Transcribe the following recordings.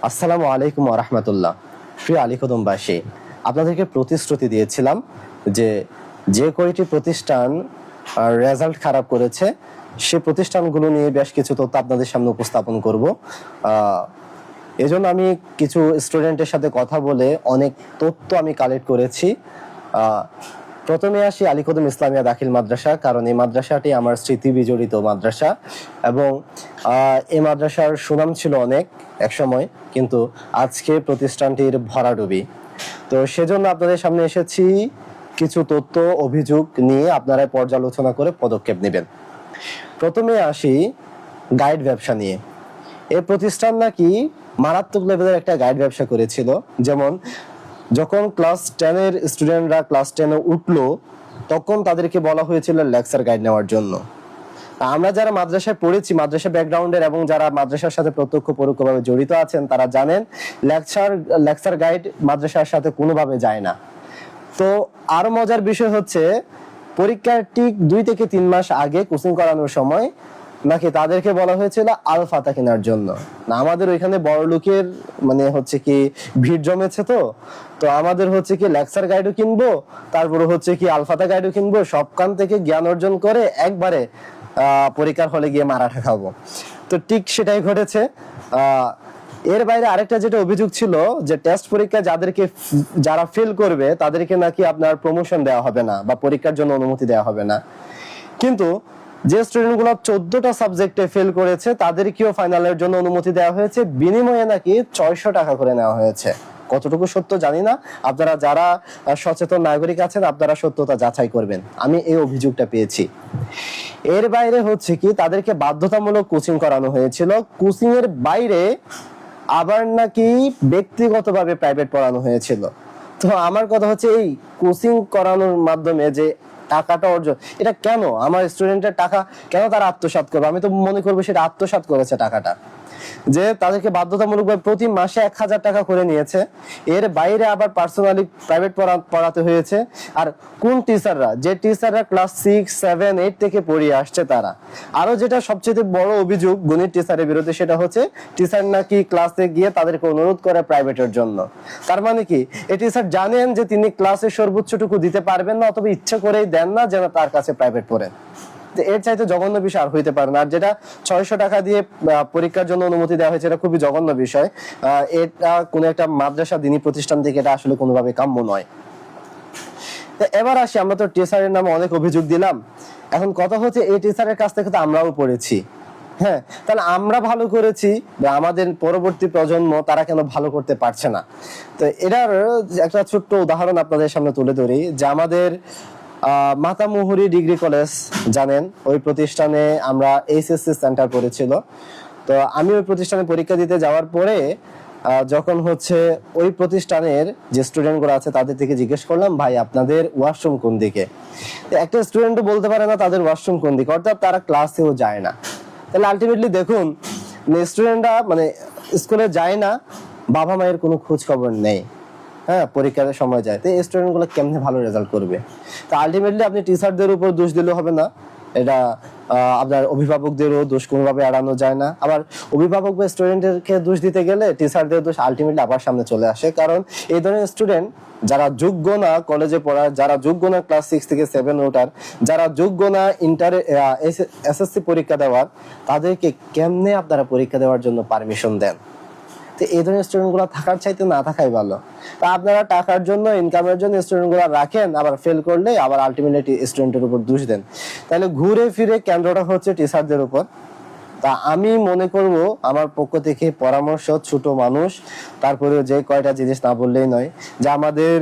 আসসালামু আলাইকুম ওয়া রাহমাতুল্লাহ। প্রিয় আলীকদমবাসী, আপনাদেরকে প্রতিশ্রুতি দিয়েছিলাম যে যে কয়টি প্রতিষ্ঠান রেজাল্ট খারাপ করেছে সে প্রতিষ্ঠানগুলো নিয়ে বেশ কিছু তথ্য আপনাদের সামনে উপস্থাপন করব। এজন্য আমি কিছু স্টুডেন্টের সাথে কথা বলে অনেক তথ্য আমি কালেক্ট করেছি। প্রথমে আসি আলীকদম ইসলামিয়া দাখিল মাদ্রাসা, কারণ এই মাদ্রাসাটি আমার স্মৃতি বিজড়িত মাদ্রাসা এবং এই মাদ্রাসার সুনাম ছিল অনেক একসময়, কিন্তু আজকে প্রতিষ্ঠানটির ভরাডুবি। তো সেজন্য আপনাদের সামনে এসেছি কিছু তথ্য অভিযোগ নিয়ে, আপনারা পর্যালোচনা করে পদক্ষেপ নেবেন। প্রথমে আসি গাইড ব্যবসা নিয়ে। এই প্রতিষ্ঠান নাকি মারাত্মক লেভেলের একটা গাইড ব্যবসা করেছিল। যেমন যখন ক্লাস 10-এর স্টুডেন্টরা ক্লাস 10-এ উঠলো তখন তাদেরকে বলা হয়েছিল লেকচার গাইড নেওয়ার জন্য। আমরা যারা মাদ্রাসায় পড়েছি, মাদ্রাসা ব্যাকগ্রাউন্ডের এবং যারা মাদ্রাসার সাথে প্রত্যক্ষ পরোক্ষভাবে জড়িত আছেন তারা জানেন লেকচার গাইড মাদ্রাসার সাথে কোনোভাবে যায় না। তো আরো মজার বিষয় হচ্ছে পরীক্ষার ঠিক 2 থেকে 3 মাস আগে কোচিং করানোর সময় নাকি তাদেরকে বলা হয়েছিল আল ফাতা কেনার জন্য। না, আমাদের ওইখানে বড় লোকের মানে হচ্ছে কি ভিড় জমেছে, তো আমাদের হচ্ছে কি লেকচার গাইডও কিনবো, তারপরে হচ্ছে কি আল ফাতা গাইডও কিনবো, সব কান থেকে জ্ঞান অর্জন করে একবারে পরীক্ষার হলে গিয়ে মারাঠা খাবো। তো ঠিক সেটাই ঘটেছে। এর বাইরে আরেকটা যেটা অভিযোগ ছিল যে টেস্ট পরীক্ষা যারা ফেল করবে তাদেরকে নাকি আপনার প্রমোশন দেওয়া হবে না বা পরীক্ষার জন্য অনুমতি দেওয়া হবে না। কিন্তু যে স্টুডেন্টগুলো 14টা সাবজেক্টে ফেল করেছে তাদেরকেও ফাইনালের জন্য অনুমতি দেওয়া হয়েছে, বিনিময়ে নাকি 600 টাকা করে নেওয়া হয়েছে। কতটুকু সত্য জানি না, আপনারা যারা সচেতন নাগরিক আছেন আপনারা সত্যতা যাচাই করবেন। আমি এই অভিযোগটা পেয়েছি। এর বাইরে হচ্ছে কি তাদেরকে বাধ্যতামূলক কোচিং করানো হয়েছিল, কোচিং এর বাইরে আবার নাকি ব্যক্তিগতভাবে প্রাইভেট পড়ানো হয়েছিল। তো আমার কথা হচ্ছে এই কোচিং করানোর মাধ্যমে যে টাকাটা অর্জন, এটা কেন আমার স্টুডেন্টের টাকা কেন তারা আত্মসাৎ করবে? আমি তো মনে করবো সেটা আত্মসাৎ করেছে টাকাটা, যে তাদেরকে বাধ্যতামূলকভাবে প্রতি মাসে 1000 টাকা করে নিয়েছে। এর বাইরে আবার পার্সোনালি প্রাইভেট পড়াতে হয়েছে। আর কোন টিচাররা, যে টিচাররা ক্লাস 6, 7, 8 থেকে পড়িয়ে আসছে তারা। আরো যেটা সবচেয়ে বড় অভিযোগ গণিত টিচারের বিরুদ্ধে, সেটা হচ্ছে টিচার নাকি ক্লাসে গিয়ে তাদেরকে অনুরোধ করে প্রাইভেটের জন্য। তার মানে কি এই টিচার জানেন যে তিনি ক্লাসে সর্বোচ্চটুকু দিতে পারবেন না, অথবা ইচ্ছা করেই দেন না যেন তার কাছে প্রাইভেট পড়ে। এর চাইতে জঘন্য বিষয় আর হইতে পারে না। আর যেটা 600 টাকা দিয়ে পরীক্ষার জন্য অনুমতি দেওয়া হয়েছে, এটা খুবই জঘন্য বিষয়। এটা কোন একটা মাদ্রাসা দিনী প্রতিষ্ঠান থেকে এটা আসলে কোনোভাবে কাম্য নয়। এবার আসি, আমরা তো টিচারের নামে অনেক অভিযোগ দিলাম, এখন কথা হচ্ছে এই টিচারের কাছ থেকে তো আমরাও পড়েছি। হ্যাঁ, তাহলে আমরা ভালো করেছি, আমাদের পরবর্তী প্রজন্ম তারা কেন ভালো করতে পারছে না? তো এটার একটা ছোট্ট উদাহরণ আপনাদের সামনে তুলে ধরি যে আমাদের মাতামুহুরী ডিগ্রি কলেজ জানেন, ওই প্রতিষ্ঠানে আমরা এইচএসসি সেন্টার পড়েছিল। তো আমি ওই প্রতিষ্ঠানে পরীক্ষা দিতে যাওয়ার পরে যখন হচ্ছে ওই প্রতিষ্ঠানের যে স্টুডেন্ট গুলো আছে তাদের থেকে জিজ্ঞেস করলাম, ভাই আপনাদের ওয়াশরুম কোন দিকে? একটা স্টুডেন্টও বলতে পারে না তাদের ওয়াশরুম কোন দিকে, অর্থাৎ তারা ক্লাসেও যায় না। তাহলে আলটিমেটলি দেখুন, স্টুডেন্টরা মানে স্কুলে যায় না, বাবা মায়ের কোনো খোঁজ খবর নেই। হ্যাঁ, পরীক্ষার সময় যায়, তো এই স্টুডেন্ট গুলো কেমনে ভালো রেজাল্ট করবে? তো আলটিমেটলি আপনি টিচারদের উপর দোষ দিলে হবে না, এটা আপনার অভিভাবকদেরও দোষ কোনোভাবে এড়ানো যায় না। আবার অভিভাবক বা স্টুডেন্টকে দোষ দিতে গেলে টিচারদের দোষ আলটিমেটলি আবার সামনে চলে আসে। কারণ এই ধরনের স্টুডেন্ট যারা যোগ্য না কলেজে পড়ার, যারা যোগ্য না ক্লাস 6 থেকে 7 ওঠার, যারা যোগ্য না এসএসসি পরীক্ষা দেওয়ার, তাদেরকে কেমনে আপনারা পরীক্ষা দেওয়ার জন্য পারমিশন দেন? তো এই ধরনের স্টুডেন্ট গুলো থাকার চাইতে না থাকাই ভালো। তা আপনারা টাকার জন্য, ইনকামের জন্য স্টুডেন্ট গুলো রাখেন, আবার ফেল করলে আবার আলটিমেটলি স্টুডেন্টের উপর দোষ দেন। তাহলে ঘুরে ফিরে কেন্দ্রটা হচ্ছে টিচারদের উপর। তা আমি মনে করব আমার পক্ষ থেকে পরামর্শ, ছোট মানুষ তারপরে যে কয়টা জিনিস না বললেই নয়, যে আমাদের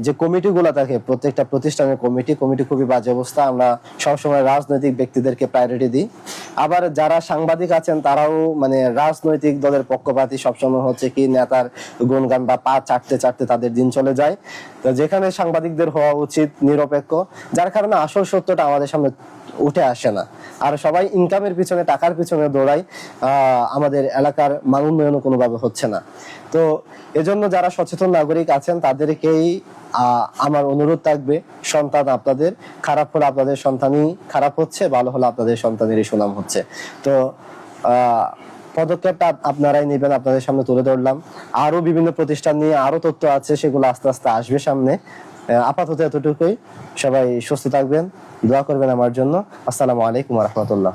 যে কমিটিগুলো থাকে, প্রত্যেকটা প্রতিষ্ঠানের কমিটি খুবই বাজে অবস্থা। আমরা সবসময় রাজনৈতিক ব্যক্তিদেরকে প্রায়োরিটি দিই। আবার যারা সাংবাদিক আছেন তারাও মানে রাজনৈতিক দলের পক্ষপাতী, সবসময় হচ্ছে কি নেতার গুণগান বা পা চাটতে চাটতে তাদের দিন চলে যায়। তো যেখানে সাংবাদিকদের হওয়া উচিত নিরপেক্ষ, যার কারণে আসল সত্যটা আমাদের সামনে উঠে আসে না। আর সবাই ইনকামের পিছনে, টাকার পিছনে দৌড়ায়, আমাদের এলাকার মান উন্নয়ন কোনোভাবে হচ্ছে না। তো এজন্য যারা সচেতন নাগরিক আছেন তাদেরকেই আমার অনুরোধ থাকবে, সন্তান আপনাদের খারাপ হলে আপনাদের সন্তানই খারাপ হচ্ছে, ভালো হলে আপনাদের সন্তানেরই সুনাম হচ্ছে। তো পদক্ষেপটা আপনারাই নেবেন, আপনাদের সামনে তুলে ধরলাম। আরো বিভিন্ন প্রতিষ্ঠান নিয়ে আরো তথ্য আছে, সেগুলো আস্তে আস্তে আসবে সামনে। আপাতত এতটুকুই। সবাই সুস্থ থাকবেন, দোয়া করবেন আমার জন্য। আসসালামু আলাইকুম ওয়া রাহমাতুল্লাহ।